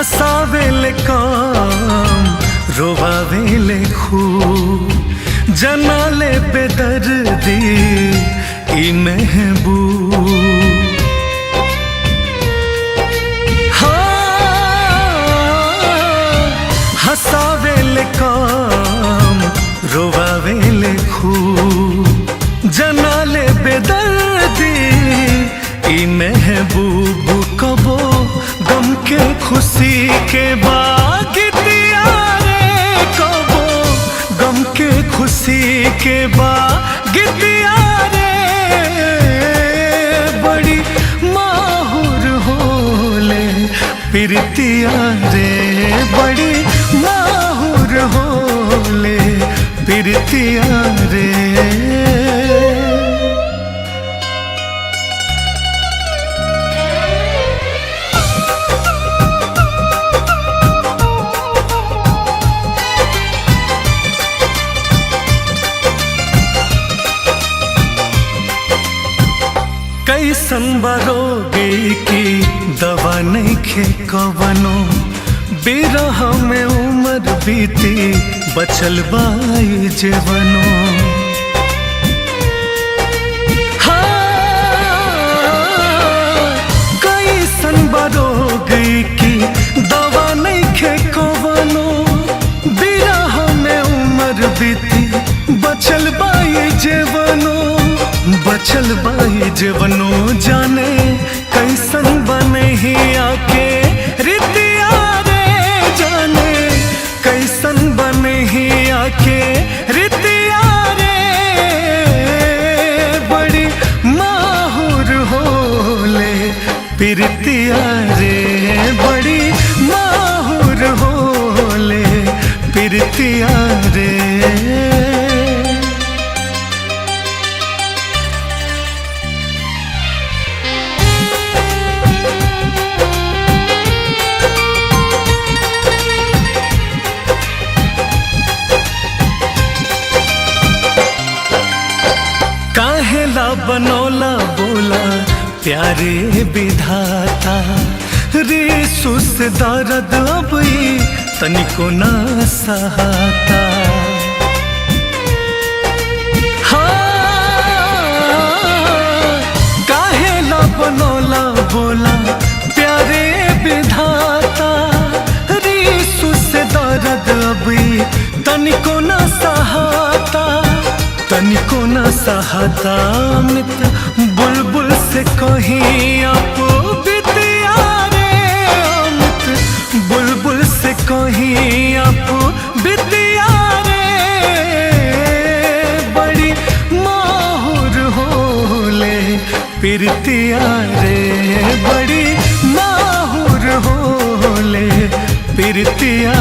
हसावेले काम रोवावेले खूब जनाले बेदर्दी ई महबूब। हसावेले काम रोवावेले खूब जनाले बेदर्दी ई महबूब। कबो गम के खुशी के बागितिया रे, कबो गम के खुशी के बागितिया रे, बड़ी माहुर होले पिरतिया रे, बड़ी माहुर होले पिरतिया रे। कैसन बरोगे की दवा नहीं खे कवनो, बिरह में उम्र बीती बचल बाई जेवनो। कैसन बरोगे की दवा नहीं खे कवनो, बिरह में उम्र बीती बचल बाई जेवनो। बचल बाई जेवनो जाने कैसन बने ही आके रितिया रे, जाने कैसन बने ही आके रितिया रे, बड़ी माहुर होले पिरतिया रे, बड़ी माहुर होले पिरतिया रे। काहेला बनौला बोला प्यारे विधाता, रिसु से दर्द अब तनिको ना सहाता। काहेला बनौला बोला प्यारे विधाता, रिसु से दर्द अब तनिको ना सहाता, तनिको न सहता। मित बुलबुल से कहीं आप बितिया रे, मित बुलबुल से कहीं आप बितिया रे, बड़ी माहुर होले पिरतिया रे, बड़ी माहुर होले पिरतिया